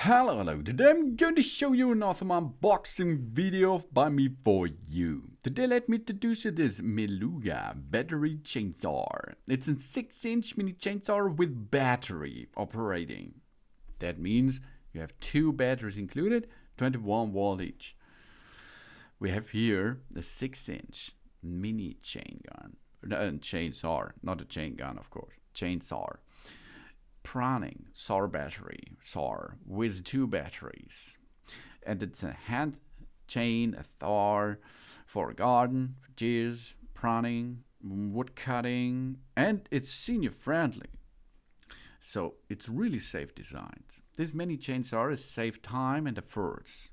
Hello. Today I'm going to show you an awesome unboxing video by me for you. Today let me introduce you this Millegu battery chainsaw. It's a 6-inch mini chainsaw with battery operating. That means you have two batteries included, 21 volt each. We have here a 6-inch mini chainsaw, not a chain gun of course, chainsaw. Pruning saw battery with two batteries, and it's a hand chain, a saw for garden, for shears, pruning, wood cutting, and it's senior friendly, so it's really safe designed. This mini chainsaw save time and efforts.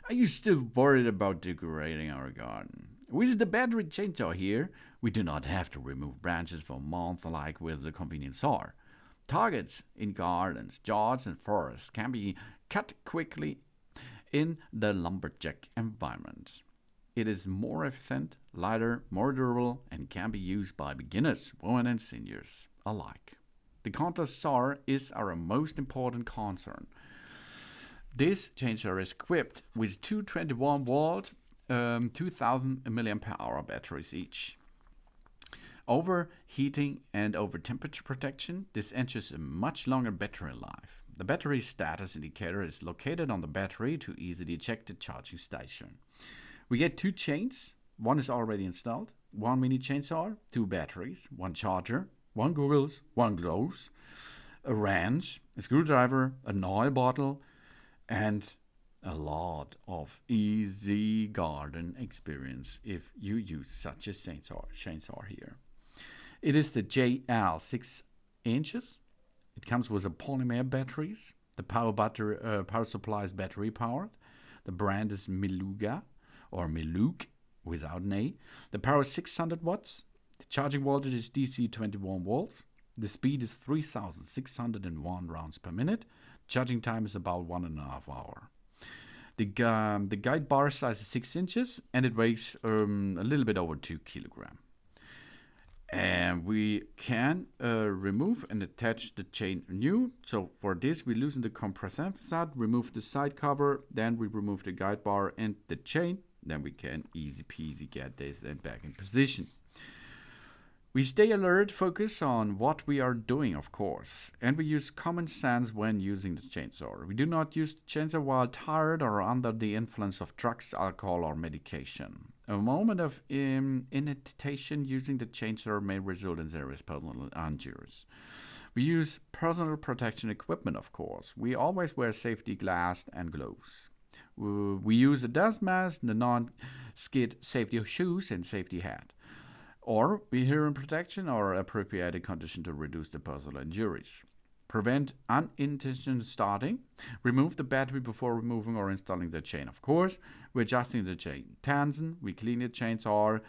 Are you still worried about decorating our garden? With the battery chainsaw here, we do not have to remove branches for months like with the convenient saw. Targets in gardens, yards, and forests can be cut quickly in the lumberjack environment. It is more efficient, lighter, more durable, and can be used by beginners, women, and seniors alike. The cordless saw is our most important concern. This chainsaw is equipped with two 21 volt, 2000 mAh batteries each. Overheating and over temperature protection, this ensures a much longer battery life. The battery status indicator is located on the battery to easily check the charging station. We get two chains, one is already installed, one mini chainsaw, two batteries, one charger, one goggles, one gloves, a wrench, a screwdriver, an oil bottle, and a lot of easy garden experience if you use such a chainsaw here. It is the JL 6 inches. It comes with a polymer batteries. The power supply is battery powered. The brand is Millegu or Millegu without an A. The power is 600 watts. The charging voltage is DC 21 volts. The speed is 3,601 rounds per minute. Charging time is about 1.5 hours. The guide bar size is 6 inches and it weighs a little bit over 2 kilograms. And we can remove and attach the chain anew. So for this, we loosen the compression stud, remove the side cover, then we remove the guide bar and the chain. Then we can easy peasy get this and back in position. We stay alert, focus on what we are doing, of course, and we use common sense when using the chainsaw. We do not use the chainsaw while tired or under the influence of drugs, alcohol, or medication. A moment of inattention using the chainsaw may result in serious personal injuries. We use personal protection equipment, of course. We always wear safety glass and gloves. We use a dust mask, the non-skid safety shoes, and safety hat. Or we hearing protection or appropriate condition to reduce the personal injuries. Prevent unintentional starting. Remove the battery before removing or installing the chain, of course. We're adjusting the chain tension. We clean the chainsaw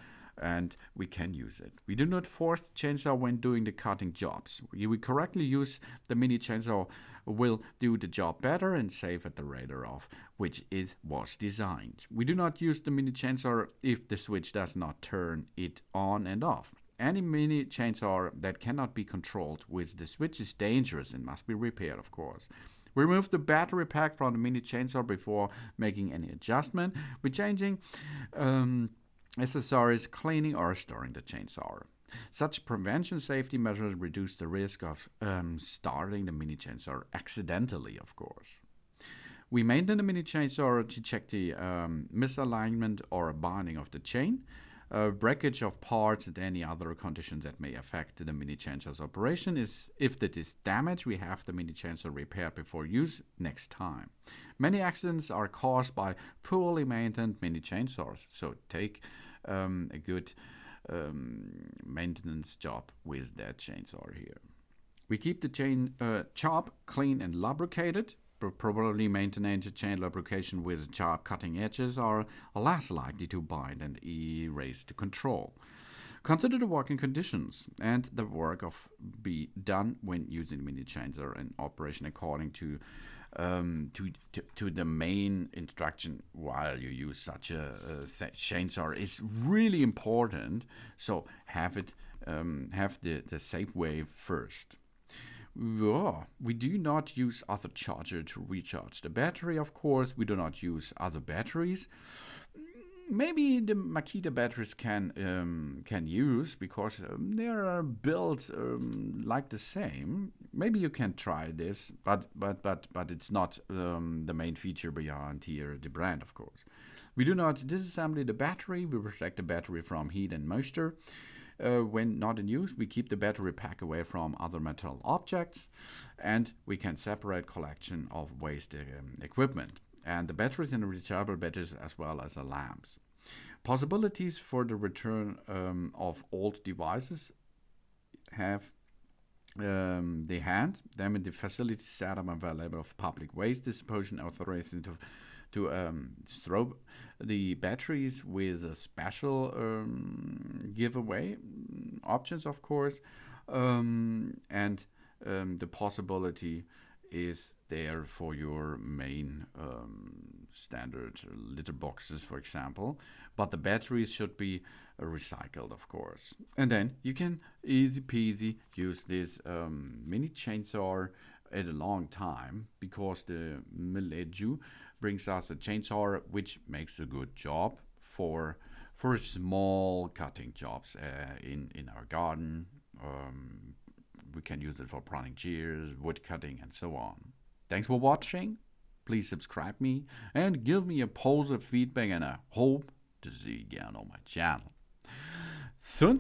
and we can use it. We do not force the chainsaw when doing the cutting jobs. We correctly use the mini chainsaw will do the job better and save at the rate of which it was designed. We do not use the mini chainsaw if the switch does not turn it on and off. Any mini chainsaw that cannot be controlled with the switch is dangerous and must be repaired, of course. We remove the battery pack from the mini chainsaw before making any adjustment. We're changing accessories, cleaning or storing the chainsaw. Such prevention safety measures reduce the risk of starting the mini chainsaw accidentally, of course. We maintain the mini chainsaw to check the misalignment or binding of the chain, breakage of parts, and any other conditions that may affect the mini chainsaw's operation. If that is damaged, we have the mini chainsaw repaired before use next time. Many accidents are caused by poorly maintained mini chainsaws, so take a good maintenance job with that chainsaw here. We keep the chain sharp, clean, and lubricated. Probably maintain the chain lubrication with sharp cutting edges are less likely to bind and erase the control. Consider the working conditions and the work of be done when using the mini chainsaw and operation according to the main instruction while you use such a chainsaw is really important. So have the safe way first. Yeah, we do not use other charger to recharge the battery, of course. We do not use other batteries. Maybe the Makita batteries can use because they are built like the same. Maybe you can try this, but it's not the main feature behind here the brand, of course. We do not disassemble the battery. We protect the battery from heat and moisture. When not in use, we keep the battery pack away from other metal objects, and we can separate collection of waste equipment and the batteries and the rechargeable batteries as well as the lamps. Possibilities for the return of old devices have the hand, them in the facility setup available of public waste disposal authorization to throw the batteries with a special giveaway options, of course, and the possibility is there for your main standard litter boxes, for example, but the batteries should be recycled, of course. And then you can easy peasy use this mini chainsaw at a long time because the Millegu brings us a chainsaw which makes a good job for small cutting jobs in our garden. We can use it for pruning shears, wood cutting, and so on. Thanks for watching. Please subscribe me and give me a positive feedback, and I hope to see you again on my channel. Soon.